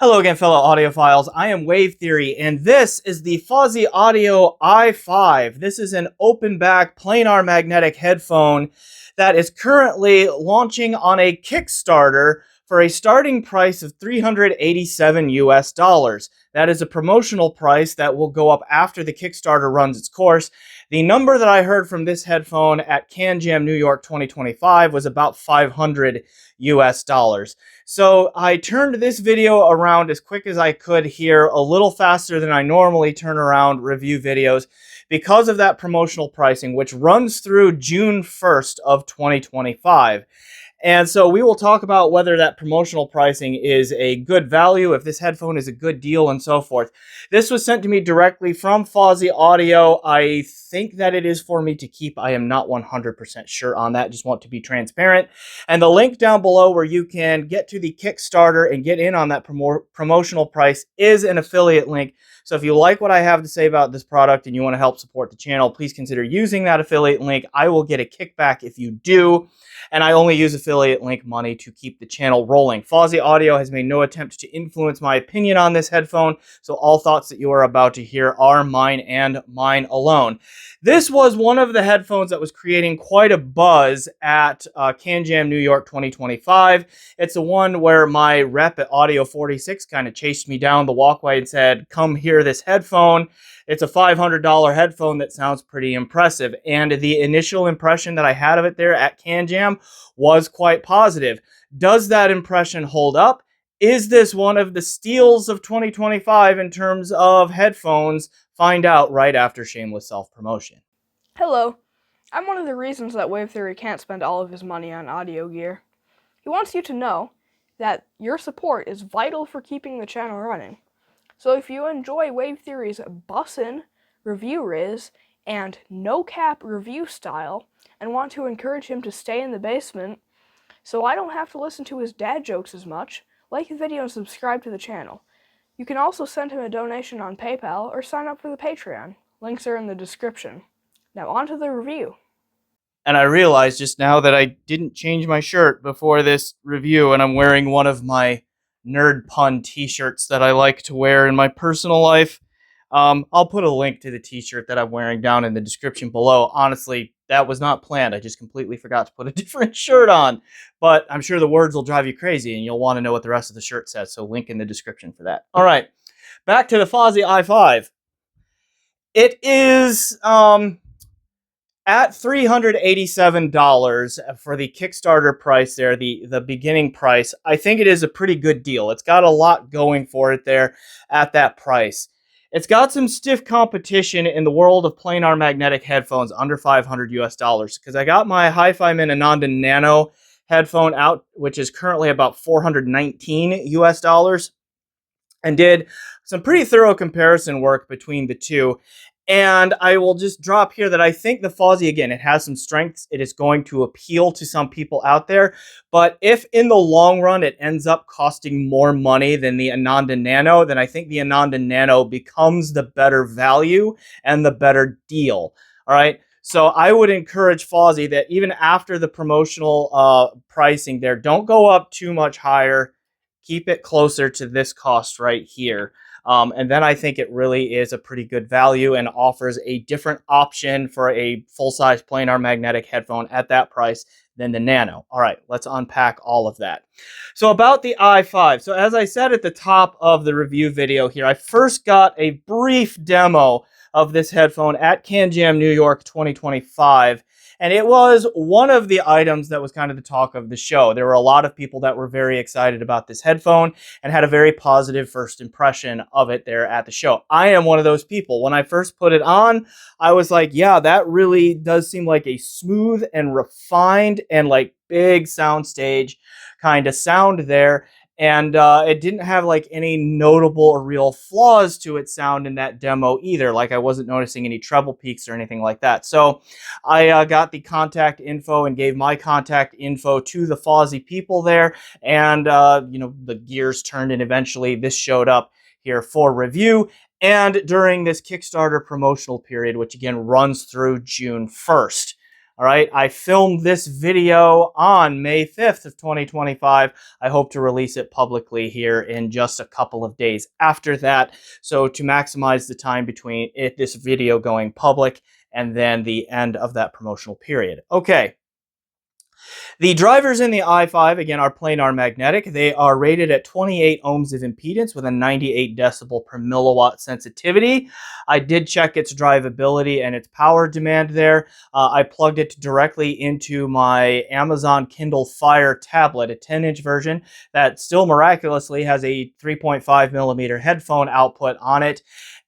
Hello again, fellow audiophiles. I am Wave Theory, and this is the Fosi Audio i5. This is an open-back planar magnetic headphone that is currently launching on a Kickstarter for a starting price of $387 US. That is a promotional price that will go up after the Kickstarter runs its course. The number that I heard from this headphone at CanJam New York 2025 was about $500 US. So I turned this video around as quick as I could here, a little faster than I normally turn around review videos because of that promotional pricing, which runs through June 1st of 2025. And so we will talk about whether that promotional pricing is a good value, if this headphone is a good deal, and so forth. This was sent to me directly from Fosi Audio. I think that it is for me to keep. I am not 100% sure on that. Just want to be transparent. And the link down below where you can get to the Kickstarter and get in on that promotional price is an affiliate link. So if you like what I have to say about this product and you want to help support the channel, please consider using that affiliate link. I will get a kickback if you do. And I only use affiliate link money to keep the channel rolling. Fosi Audio has made no attempt to influence my opinion on this headphone, so all thoughts that you are about to hear are mine and mine alone. This was one of the headphones that was creating quite a buzz at CanJam New York 2025. It's the one where my rep at Audio 46 kind of chased me down the walkway and said, "Come hear this headphone. It's a $500 headphone that sounds pretty impressive." And the initial impression that I had of it there at CanJam was quite positive. Does that impression hold up? Is this one of the steals of 2025 in terms of headphones? Find out right after shameless self-promotion. Hello. I'm one of the reasons that Wave Theory can't spend all of his money on audio gear. He wants you to know that your support is vital for keeping the channel running. So if you enjoy Wave Theory's bussin' review riz and no-cap review style and want to encourage him to stay in the basement so I don't have to listen to his dad jokes as much, like the video and subscribe to the channel. You can also send him a donation on PayPal or sign up for the Patreon. Links are in the description. Now on to the review. And I realized just now that I didn't change my shirt before this review, and I'm wearing one of my nerd pun t-shirts that I like to wear in my personal life. I'll put a link to the t-shirt that I'm wearing down in the description below. Honestly, that was not planned. I just completely forgot to put a different shirt on. But I'm sure the words will drive you crazy and you'll want to know what the rest of the shirt says. So link in the description for that. All right, back to the Fosi i5. It is at $387 for the Kickstarter price there, the beginning price. I think it is a pretty good deal. It's got a lot going for it there at that price. It's got some stiff competition in the world of planar magnetic headphones under $500 US, because I got my HiFiMan Ananda Nano headphone out, which is currently about $419 US, and did some pretty thorough comparison work between the two. And I will just drop here that I think the Fosi, again, it has some strengths. It is going to appeal to some people out there. But if in the long run it ends up costing more money than the Ananda Nano, then I think the Ananda Nano becomes the better value and the better deal. All right. So I would encourage Fosi that even after the promotional pricing there, don't go up too much higher. Keep it closer to this cost right here. And then I think it really is a pretty good value and offers a different option for a full-size planar magnetic headphone at that price than the Nano. All right, let's unpack all of that. So about the i5. So as I said at the top of the review video here, I first got a brief demo of this headphone at CanJam New York 2025. And it was one of the items that was kind of the talk of the show. There were a lot of people that were very excited about this headphone and had a very positive first impression of it there at the show. I am one of those people. When I first put it on, I was like, yeah, that really does seem like a smooth and refined and like big soundstage kind of sound there. And it didn't have like any notable or real flaws to its sound in that demo either. Like I wasn't noticing any treble peaks or anything like that. So I got the contact info and gave my contact info to the Fosi people there. And, the gears turned and eventually this showed up here for review. And during this Kickstarter promotional period, which again runs through June 1st. All right, I filmed this video on May 5th of 2025. I hope to release it publicly here in just a couple of days after that. So to maximize the time between this video going public and then the end of that promotional period. Okay. The drivers in the i5, again, are planar magnetic. They are rated at 28 ohms of impedance with a 98 decibel per milliwatt sensitivity. I did check its drivability and its power demand there. I plugged it directly into my Amazon Kindle Fire tablet, a 10-inch version that still miraculously has a 3.5 millimeter headphone output on it.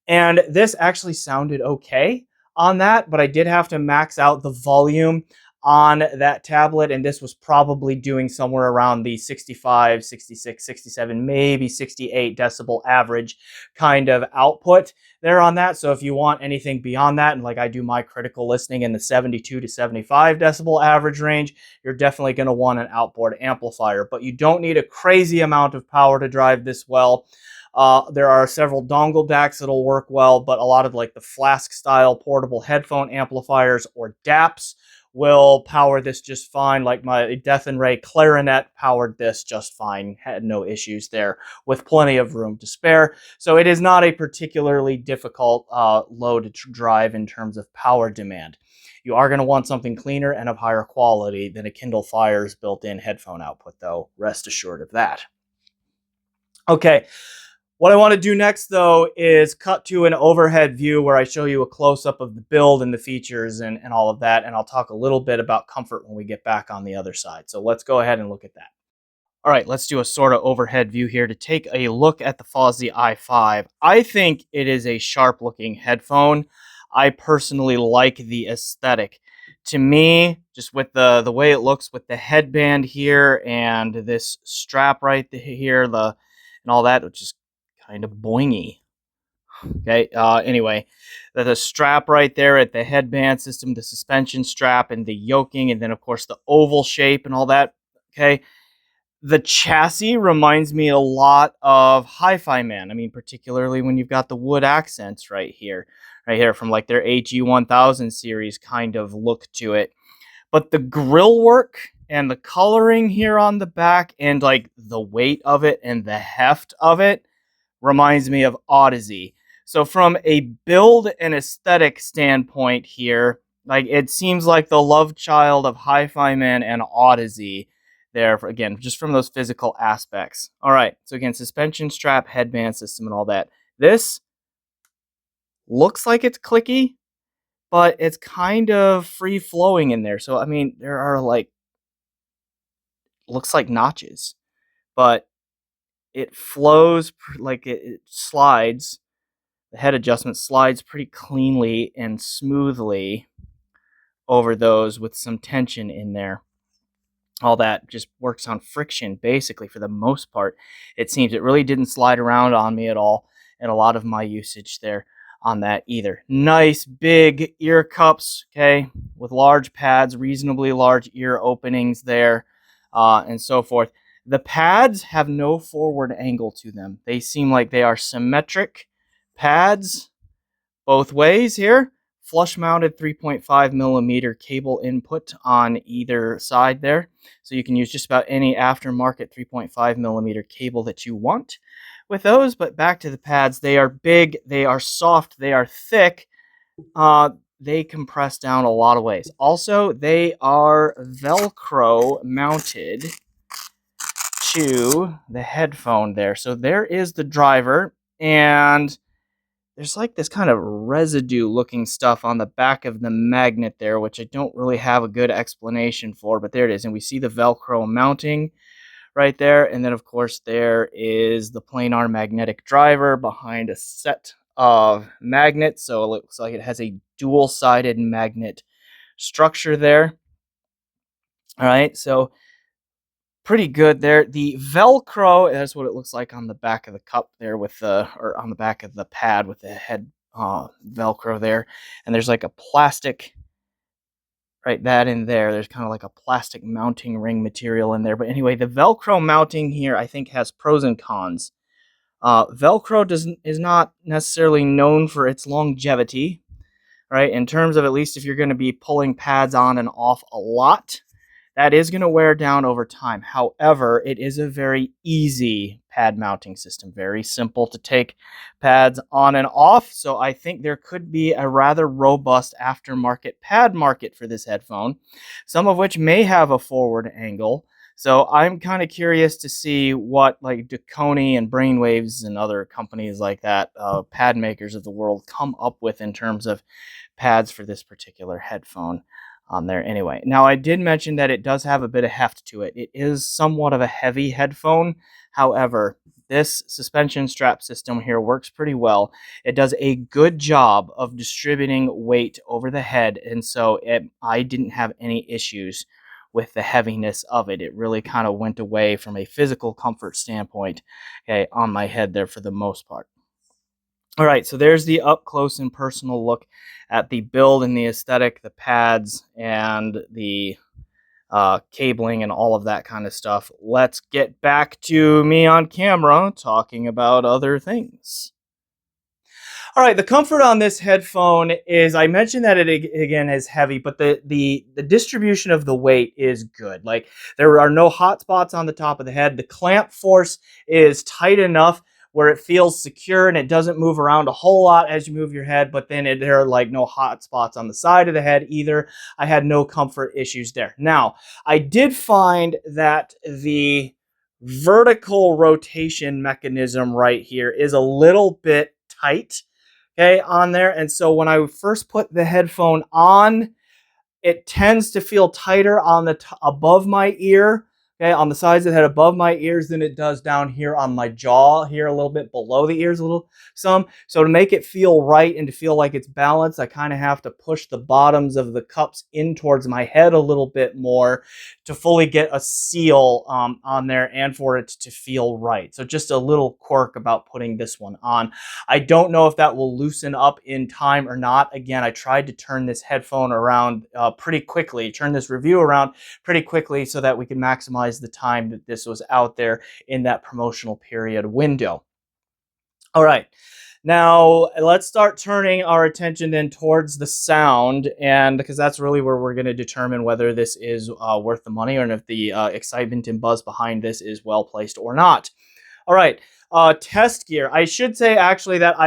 And this actually sounded okay on that, but I did have to max out the volume on that tablet, and this was probably doing somewhere around the 65, 66, 67, maybe 68 decibel average kind of output there on that. So if you want anything beyond that, and like I do my critical listening in the 72 to 75 decibel average range, you're definitely going to want an outboard amplifier, but you don't need a crazy amount of power to drive this well. There are several dongle DACs that'll work well, but a lot of like the Flask style portable headphone amplifiers or DAPs will power this just fine. Like my Death and Ray clarinet powered this just fine, had no issues there with plenty of room to spare. So it is not a particularly difficult load to drive in terms of power demand. You are going to want something cleaner and of higher quality than a Kindle Fire's built-in headphone output, though. Rest assured of that. Okay. What I want to do next, though, is cut to an overhead view where I show you a close-up of the build and the features and all of that, and I'll talk a little bit about comfort when we get back on the other side. So let's go ahead and look at that. All right, let's do a sort of overhead view here to take a look at the Fosi i5. I think it is a sharp-looking headphone. I personally like the aesthetic. To me, just with the way it looks with the headband here and this strap right here, and all that, which is kind of boingy. Okay, anyway, the strap right there at the headband system, the suspension strap and the yoking, and then of course the oval shape and all that. Okay, the chassis reminds me a lot of HiFiMan. I mean, particularly when you've got the wood accents right here from like their HE1000 series kind of look to it. But the grill work and the coloring here on the back and like the weight of it and the heft of it reminds me of Odyssey. So from a build and aesthetic standpoint here, like it seems like the love child of HiFiMan and Odyssey there, again, just from those physical aspects. All right, so again, suspension strap, headband system, and all that. This looks like it's clicky, but it's kind of free-flowing in there. So, I mean, there are like, looks like notches, but it flows like it slides. The head adjustment slides pretty cleanly and smoothly over those with some tension in there. All that just works on friction, basically, for the most part. It seems it really didn't slide around on me at all, and a lot of my usage there on that either. Nice big ear cups, okay, with large pads, reasonably large ear openings there, and so forth. The pads have no forward angle to them. They seem like they are symmetric pads both ways here. Flush mounted 3.5 millimeter cable input on either side there. So you can use just about any aftermarket 3.5 millimeter cable that you want with those. But back to the pads, they are big, they are soft, they are thick. They compress down a lot of ways. Also, they are Velcro mounted to the headphone there. So there is the driver, and there's like this kind of residue looking stuff on the back of the magnet there, which I don't really have a good explanation for, but there it is. And we see the Velcro mounting right there. And then of course there is the planar magnetic driver behind a set of magnets. So it looks like it has a dual-sided magnet structure there. All right, so pretty good there. The Velcro, that's what it looks like on the back of the cup there with the, or on the back of the pad with the head Velcro there. And there's like a plastic, right, that in there. There's kind of like a plastic mounting ring material in there. But anyway, the Velcro mounting here, I think, has pros and cons. Velcro is not necessarily known for its longevity. right? In terms of, at least if you're going to be pulling pads on and off a lot, that is going to wear down over time. However, it is a very easy pad mounting system, very simple to take pads on and off. So I think there could be a rather robust aftermarket pad market for this headphone, some of which may have a forward angle. So I'm kind of curious to see what like Duconi and Brainwaves and other companies like that, pad makers of the world, come up with in terms of pads for this particular headphone on there anyway. Now, I did mention that it does have a bit of heft to it. It is somewhat of a heavy headphone. However, this suspension strap system here works pretty well. It does a good job of distributing weight over the head, and so I didn't have any issues with the heaviness of it. It really kind of went away from a physical comfort standpoint, okay, on my head there for the most part. All right, so there's the up close and personal look at the build and the aesthetic, the pads, and the cabling and all of that kind of stuff. Let's get back to me on camera talking about other things. All right, the comfort on this headphone is, I mentioned that it again is heavy, but the distribution of the weight is good. Like, there are no hot spots on the top of the head. The clamp force is tight enough where it feels secure and it doesn't move around a whole lot as you move your head, but then there are like no hot spots on the side of the head either. I had no comfort issues there. Now, I did find that the vertical rotation mechanism right here is a little bit tight, okay, on there. And so when I first put the headphone on, it tends to feel tighter on the above my ear, okay, on the sides of the head above my ears than it does down here on my jaw, here a little bit below the ears, a little some. So to make it feel right and to feel like it's balanced, I kind of have to push the bottoms of the cups in towards my head a little bit more to fully get a seal on there and for it to feel right. So just a little quirk about putting this one on. I don't know if that will loosen up in time or not. Again, I tried to turn this headphone around pretty quickly, turn this review around pretty quickly so that we could maximize the time that this was out there in that promotional period window. All right. Now, let's start turning our attention then towards the sound, and because that's really where we're going to determine whether this is worth the money or if the excitement and buzz behind this is well placed or not. All right, test gear. I should say actually that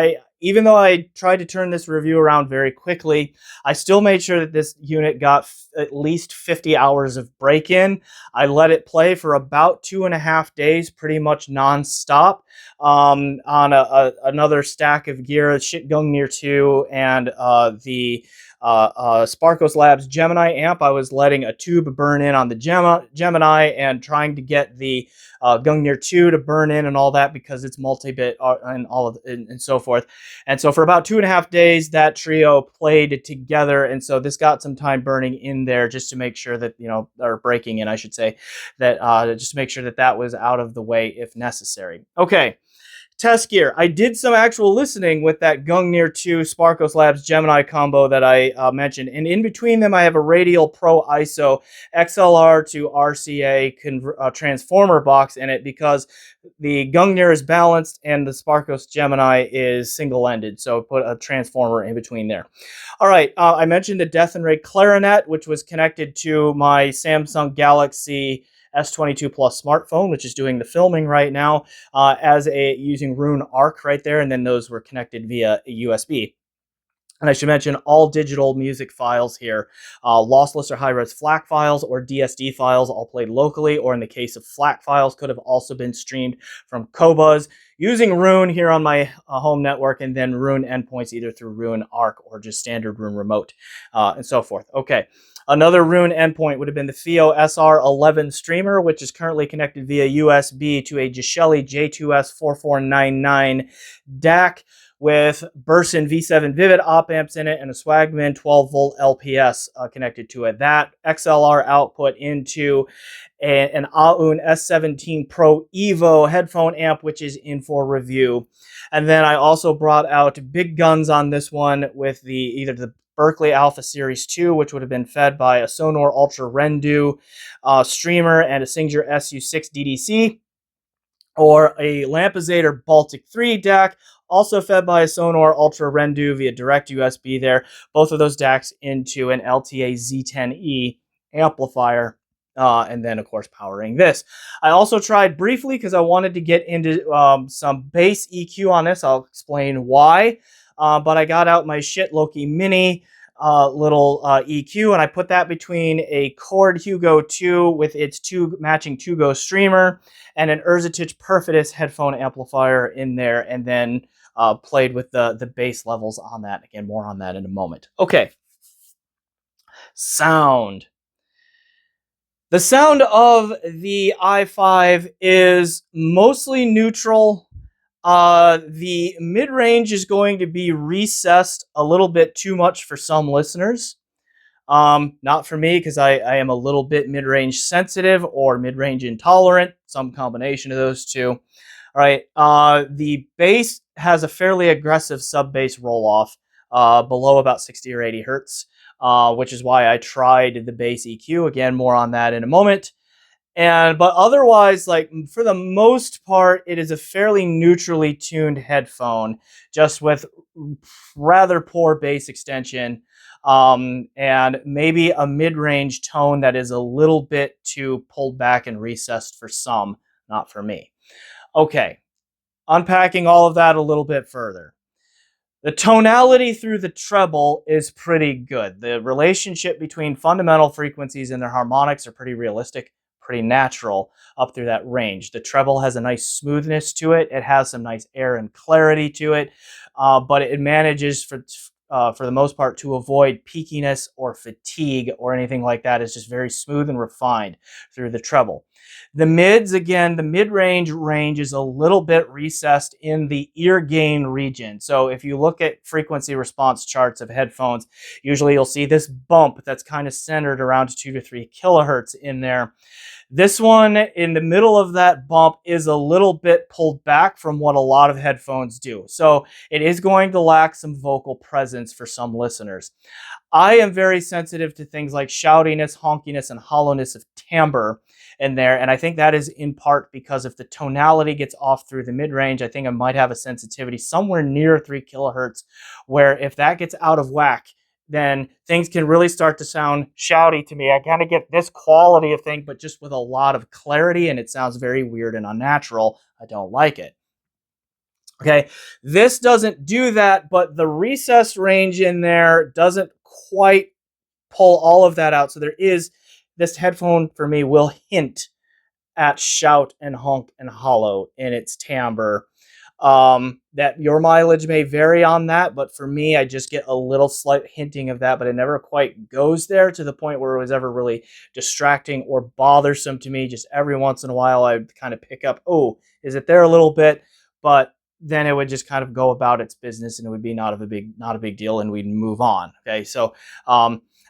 even though I tried to turn this review around very quickly, I still made sure that this unit got at least 50 hours of break-in. I let it play for about 2.5 days, pretty much non-stop, on another stack of gear, Gungnir 2, and the Sparkos Labs Gemini amp. I was letting a tube burn in on the Gemini and trying to get the Gungnir 2 to burn in and all that because it's multi-bit and all of and so forth. And so for about 2.5 days, that trio played together. And so this got some time burning in there just to make sure that, or breaking in, I should say, that just to make sure that that was out of the way if necessary. Okay. Test gear. I did some actual listening with that Gungnir 2 Sparkos Labs Gemini combo that I mentioned. And in between them, I have a Radial Pro ISO XLR to RCA transformer box in it because the Gungnir is balanced and the Sparkos Gemini is single-ended. So put a transformer in between there. All right. I mentioned the Death and Ray Clarinet, which was connected to my Samsung Galaxy S22 Plus smartphone, which is doing the filming right now, using Rune Arc right there, and then those were connected via USB. And I should mention all digital music files here, lossless or high-res FLAC files or DSD files, all played locally, or in the case of FLAC files, could have also been streamed from Qobuz using Rune here on my home network, and then Rune endpoints either through Rune Arc or just standard Rune Remote, and so forth. Okay. Another Rune endpoint would have been the FIO SR11 streamer, which is currently connected via USB to a Gishelli J2S4499 DAC with Burson V7 Vivid op amps in it and a Swagman 12-volt LPS connected to it. That XLR output into an Aoun S17 Pro Evo headphone amp, which is in for review. And then I also brought out big guns on this one with either the Berkeley Alpha Series 2, which would have been fed by a Sonor Ultra Rendu streamer and a Singer SU6 DDC. or a Lampezator Baltic 3 DAC, also fed by a Sonor Ultra Rendu via direct USB there. Both of those DACs into an LTA Z10E amplifier, and then, of course, powering this. I also tried briefly because I wanted to get into some bass EQ on this. I'll explain why. But I got out my shit Loki Mini little EQ, and I put that between a Chord Hugo 2 with its matching 2-go streamer and an Urzatich Perfitus headphone amplifier in there, and then played with the bass levels on that. Again, more on that in a moment. Okay. Sound. The sound of the i5 is mostly neutral. The mid-range is going to be recessed a little bit too much for some listeners. Not for me, because I am a little bit mid-range sensitive or mid-range intolerant, some combination of those two. All right. The bass has a fairly aggressive sub-bass roll-off below about 60 or 80 hertz, which is why I tried the bass EQ. Again, more on that in a moment. But otherwise, like, for the most part, it is a fairly neutrally tuned headphone, just with rather poor bass extension, and maybe a mid-range tone that is a little bit too pulled back and recessed for some, not for me. Okay, unpacking all of that a little bit further. The tonality through the treble is pretty good. The relationship between fundamental frequencies and their harmonics are pretty realistic, pretty natural up through that range. The treble has a nice smoothness to it. It has some nice air and clarity to it, but it manages for the most part to avoid peakiness or fatigue or anything like that. It's just very smooth and refined through the treble. The mids, again, the mid-range range is a little bit recessed in the ear gain region. So if you look at frequency response charts of headphones, usually you'll see this bump that's kind of centered around 2 to 3 kilohertz in there. This one in the middle of that bump is a little bit pulled back from what a lot of headphones do. So it is going to lack some vocal presence for some listeners. I am very sensitive to things like shoutiness, honkiness, and hollowness of timbre in there. And I think that is in part because if the tonality gets off through the mid-range, I think I might have a sensitivity somewhere near 3 kilohertz, where if that gets out of whack, then things can really start to sound shouty to me. I kind of get this quality of thing, but just with a lot of clarity, and it sounds very weird and unnatural. I don't like it. Okay, this doesn't do that, but the recessed range in there doesn't quite pull all of that out. So this headphone for me will hint at shout and honk and hollow in its timbre. That your mileage may vary on that, but for me, I just get a little slight hinting of that, but it never quite goes there to the point where it was ever really distracting or bothersome to me. Just every once in a while, I'd kind of pick up, oh, is it there a little bit? But then it would just kind of go about its business, and it would be not a big deal, and we'd move on. Okay, so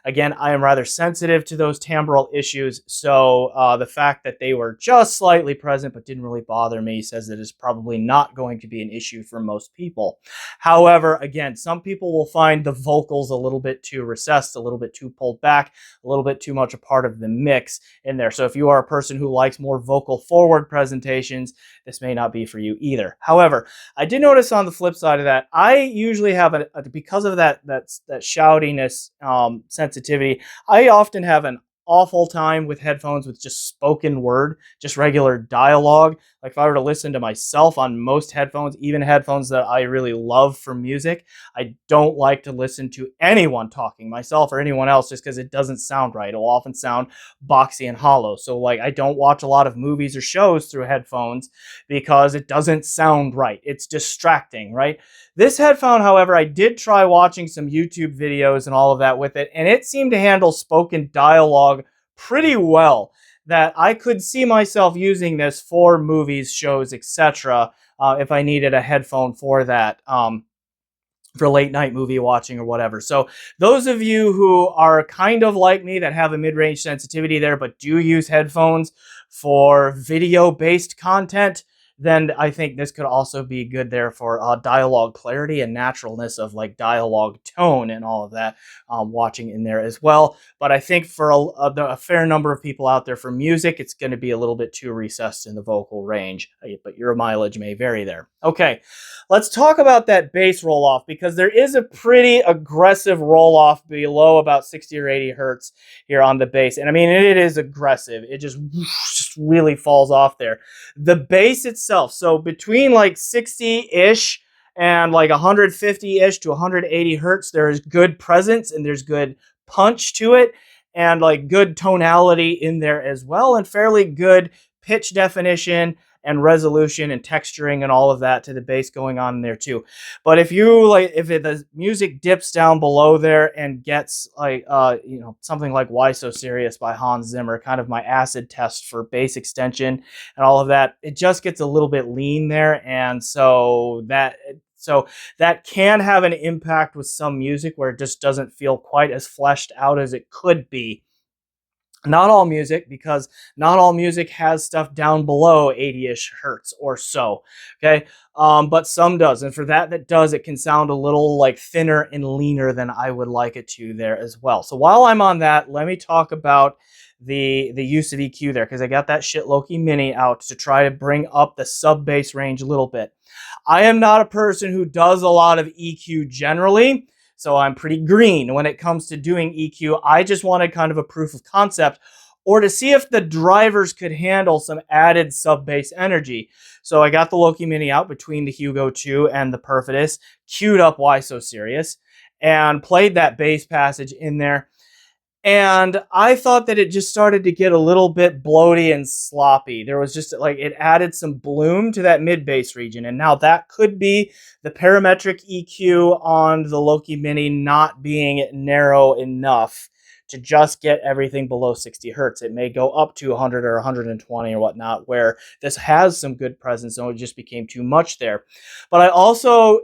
again, I am rather sensitive to those timbral issues, so the fact that they were just slightly present but didn't really bother me says that it's probably not going to be an issue for most people. However, again, some people will find the vocals a little bit too recessed, a little bit too pulled back, a little bit too much a part of the mix in there. So if you are a person who likes more vocal forward presentations, this may not be for you either. However, I did notice on the flip side of that, I usually have because of that shoutiness sensitivity, I often have an awful time with headphones with just spoken word, just regular dialogue. Like if I were to listen to myself on most headphones, even headphones that I really love for music, I don't like to listen to anyone talking, myself or anyone else, just because it doesn't sound right. It'll often sound boxy and hollow. So like I don't watch a lot of movies or shows through headphones because it doesn't sound right. It's distracting, right? This headphone, however, I did try watching some YouTube videos and all of that with it, and it seemed to handle spoken dialogue pretty well, that I could see myself using this for movies, shows, etc. If I needed a headphone for that, for late night movie watching or whatever. So those of you who are kind of like me that have a mid-range sensitivity there but do use headphones for video-based content, then I think this could also be good there for dialogue clarity and naturalness of like dialogue tone and all of that, watching in there as well. But I think for a fair number of people out there for music, it's going to be a little bit too recessed in the vocal range, but your mileage may vary there. Okay, let's talk about that bass roll off, because there is a pretty aggressive roll off below about 60 or 80 hertz here on the bass. And I mean, it is aggressive. It just really falls off there. The bass itself, so between like 60-ish and like 150-ish to 180 hertz, there is good presence and there's good punch to it, and like good tonality in there as well, and fairly good pitch definition and resolution and texturing and all of that to the bass going on in there too. But if the music dips down below there and gets like something like Why So Serious by Hans Zimmer, kind of my acid test for bass extension and all of that, it just gets a little bit lean there, and so that can have an impact with some music where it just doesn't feel quite as fleshed out as it could be. Not all music, because not all music has stuff down below 80-ish hertz or so, okay? But some does, and for that does, it can sound a little like thinner and leaner than I would like it to there as well. So while I'm on that, let me talk about the use of EQ there, because I got that shit Loki Mini out to try to bring up the sub bass range a little bit. I am not a person who does a lot of EQ generally, so I'm pretty green when it comes to doing EQ. I just wanted kind of a proof of concept, or to see if the drivers could handle some added sub-bass energy. So I got the Loki Mini out between the Hugo 2 and the Perfidius, queued up Why So Serious, and played that bass passage in there. And I thought that it just started to get a little bit bloaty and sloppy. There was just like, it added some bloom to that mid bass region. And now that could be the parametric EQ on the Loki Mini not being narrow enough to just get everything below 60 hertz. It may go up to 100 or 120 or whatnot, where this has some good presence, and it just became too much there. But I also,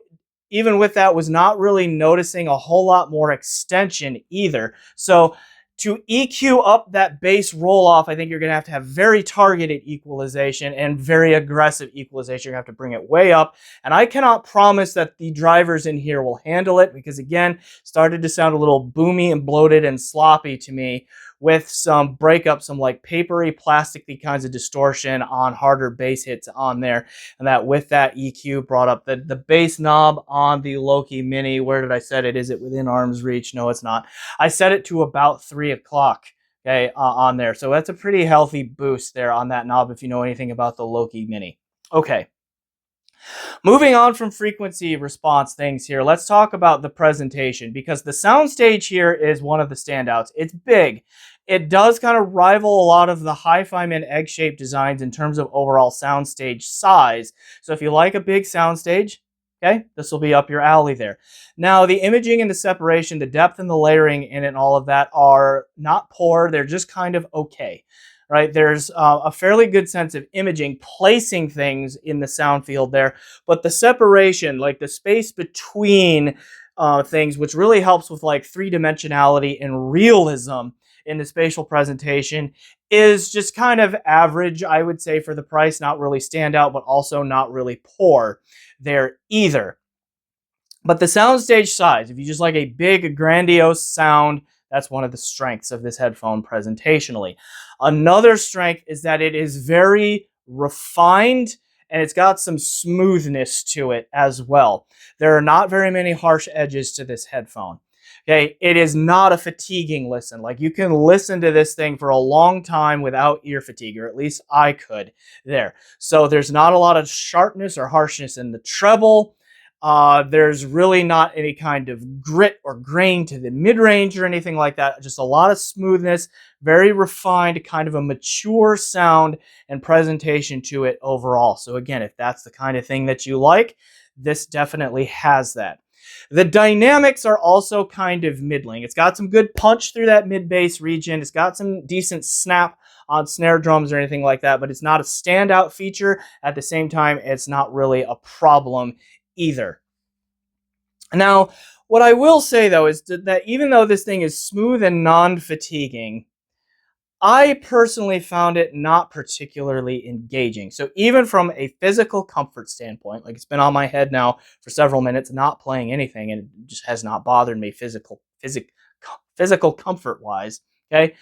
even with that, was not really noticing a whole lot more extension either. So to EQ up that bass roll off, I think you're going to have very targeted equalization and very aggressive equalization. You're going to have to bring it way up. And I cannot promise that the drivers in here will handle it, because again, started to sound a little boomy and bloated and sloppy to me, with some breakup, some like papery, plasticky kinds of distortion on harder bass hits on there. And that with that EQ brought up the bass knob on the Loki Mini. Where did I set it? Is it within arm's reach? No, it's not. I set it to about 3 o'clock. Okay, on there. So that's a pretty healthy boost there on that knob if you know anything about the Loki Mini. Okay. Moving on from frequency response things here, let's talk about the presentation, because the soundstage here is one of the standouts. It's big. It does kind of rival a lot of the HiFiMan egg-shaped designs in terms of overall soundstage size. So if you like a big soundstage, okay, this will be up your alley there. Now, the imaging and the separation, the depth and the layering in it and all of that are not poor. They're just kind of okay. Right, there's a fairly good sense of imaging, placing things in the sound field there, but the separation, like the space between things, which really helps with like three-dimensionality and realism in the spatial presentation, is just kind of average, I would say, for the price. Not really standout, but also not really poor there either. But the soundstage size, if you just like a big, grandiose sound, that's one of the strengths of this headphone presentationally. Another strength is that it is very refined, and it's got some smoothness to it as well. There are not very many harsh edges to this headphone. Okay, it is not a fatiguing listen. Like, you can listen to this thing for a long time without ear fatigue, or at least I could there. So there's not a lot of sharpness or harshness in the treble. There's really not any kind of grit or grain to the mid-range or anything like that. Just a lot of smoothness, very refined, kind of a mature sound and presentation to it overall. So again, if that's the kind of thing that you like, this definitely has that. The dynamics are also kind of middling. It's got some good punch through that mid-bass region. It's got some decent snap on snare drums or anything like that, but it's not a standout feature. At the same time, it's not really a problem either. Now, what I will say though is that even though this thing is smooth and non-fatiguing, I personally found it not particularly engaging. So even from a physical comfort standpoint, like it's been on my head now for several minutes, not playing anything, and it just has not bothered me physical comfort wise. Okay,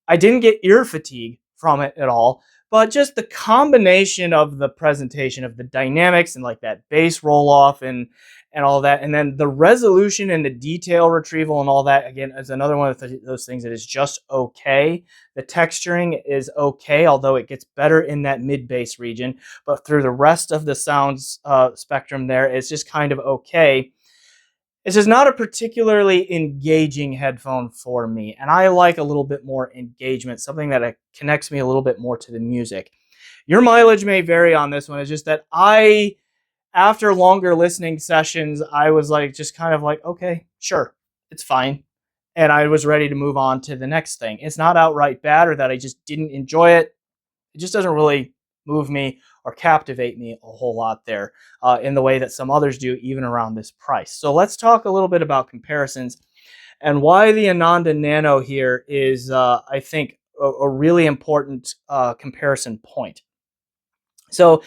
I didn't get ear fatigue from it at all, but just the combination of the presentation of the dynamics and like that bass roll off and all that, and then the resolution and the detail retrieval and all that again is another one of those things that is just okay. The texturing is okay, although it gets better in that mid bass region, but through the rest of the sounds spectrum there, it's just kind of okay. It's just not a particularly engaging headphone for me, and I like a little bit more engagement, something that connects me a little bit more to the music. Your mileage may vary on this one. It's just that after longer listening sessions, I was like, just kind of like, okay, sure, it's fine. And I was ready to move on to the next thing. It's not outright bad or that I just didn't enjoy it. It just doesn't really move me or captivate me a whole lot there in the way that some others do, even around this price. So let's talk a little bit about comparisons and why the Ananda Nano here is, I think, a really important comparison point. So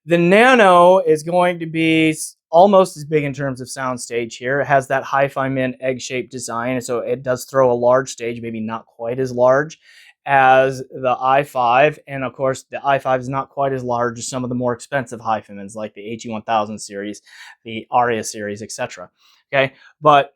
the Nano is going to be almost as big in terms of soundstage here. It has that HiFiMan egg-shaped design, so it does throw a large stage, maybe not quite as large as the i5. And of course, the i5 is not quite as large as some of the more expensive HiFimans like the HE1000 series, the Aria series, etc. Okay, but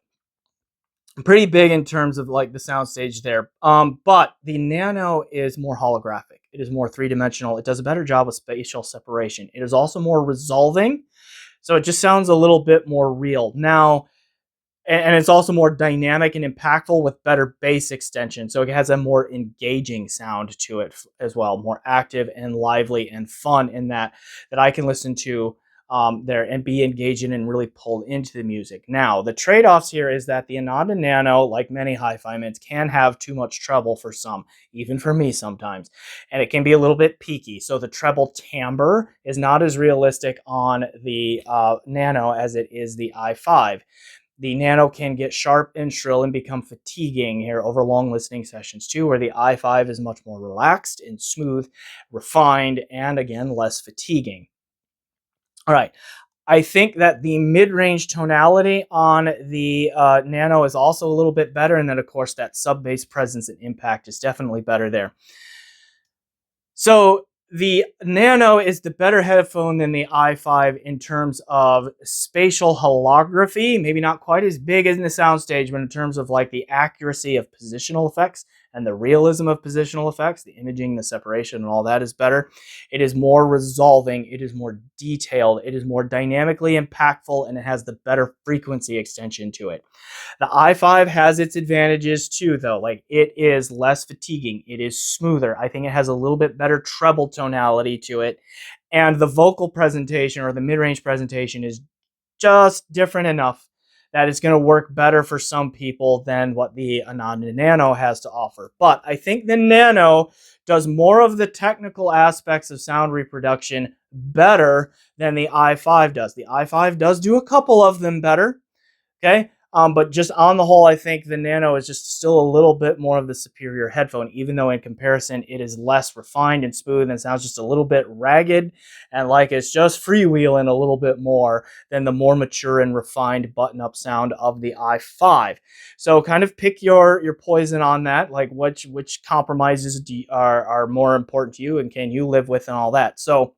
pretty big in terms of like the soundstage there. But the Nano is more holographic. It is more three-dimensional. It does a better job of spatial separation. It is also more resolving, so it just sounds a little bit more real. Now, and it's also more dynamic and impactful with better bass extension. So it has a more engaging sound to it as well, more active and lively and fun in that I can listen to there and be engaged in and really pulled into the music. Now, the trade-offs here is that the Ananda Nano, like many HiFiMans, can have too much treble for some, even for me sometimes, and it can be a little bit peaky. So the treble timbre is not as realistic on the Nano as it is the i5. The Nano can get sharp and shrill and become fatiguing here over long listening sessions too, where the i5 is much more relaxed and smooth, refined, and again, less fatiguing. All right. I think that the mid-range tonality on the Nano is also a little bit better, and then of course that sub-bass presence and impact is definitely better there. So the Nano is the better headphone than the i5 in terms of spatial holography, maybe not quite as big as in the soundstage, but in terms of like the accuracy of positional effects and the realism of positional effects, the imaging, the separation, and all that is better. It is more resolving, it is more detailed, it is more dynamically impactful, and it has the better frequency extension to it. The i5 has its advantages too, though. Like, it is less fatiguing. It is smoother. I think it has a little bit better treble tonality to it. And the vocal presentation or the mid-range presentation is just different enough that it's going to work better for some people than what the Ananda Nano has to offer. But I think the Nano does more of the technical aspects of sound reproduction better than the i5 does. The i5 does do a couple of them better, okay? But just on the whole, I think the Nano is just still a little bit more of the superior headphone, even though in comparison, it is less refined and smooth and sounds just a little bit ragged and like it's just freewheeling a little bit more than the more mature and refined button-up sound of the i5. So kind of pick your poison on that, like which compromises are more important to you and can you live with and all that. So,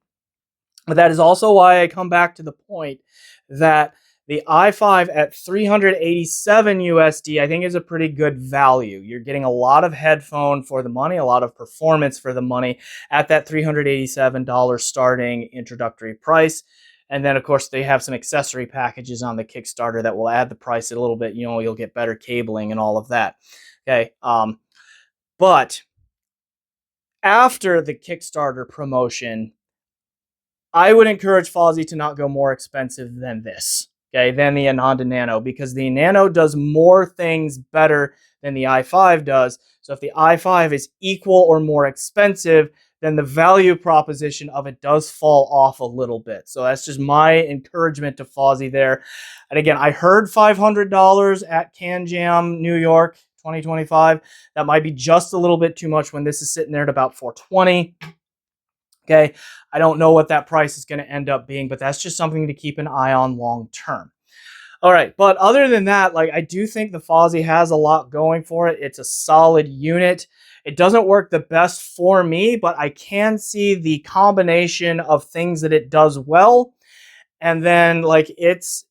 but that is also why I come back to the point that the i5 at $387 USD, I think, is a pretty good value. You're getting a lot of headphone for the money, a lot of performance for the money at that $387 starting introductory price. And then, of course, they have some accessory packages on the Kickstarter that will add the price a little bit. You know, you'll get better cabling and all of that. Okay. But after the Kickstarter promotion, I would encourage Fosi to not go more expensive than this. Okay, than the Ananda Nano, because the Nano does more things better than the i5 does. So if the i5 is equal or more expensive, then the value proposition of it does fall off a little bit. So that's just my encouragement to Fosi there. And again, I heard $500 at Can Jam New York 2025. That might be just a little bit too much when this is sitting there at about 420. Okay, I don't know what that price is going to end up being, but that's just something to keep an eye on long term. All right, but other than that, like, I do think the Fosi has a lot going for it. It's a solid unit. It doesn't work the best for me, but I can see the combination of things that it does well, and then like its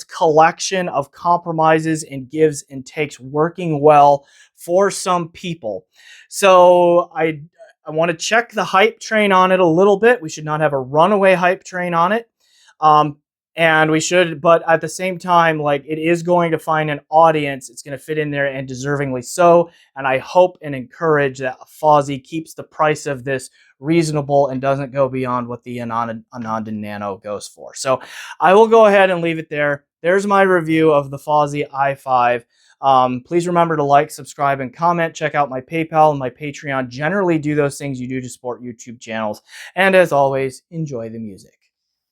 collection of compromises and gives and takes working well for some people. So I want to check the hype train on it a little bit. We should not have a runaway hype train on it. Um, and we should, but at the same time, like, it is going to find an audience. It's going to fit in there, and deservingly so. And I hope and encourage that Fosi keeps the price of this reasonable and doesn't go beyond what the Ananda Nano goes for. So I will go ahead and leave it there. There's my review of the Fosi i5. Please remember to like, subscribe, and comment. Check out my PayPal and my Patreon. Generally do those things you do to support YouTube channels. And as always, enjoy the music.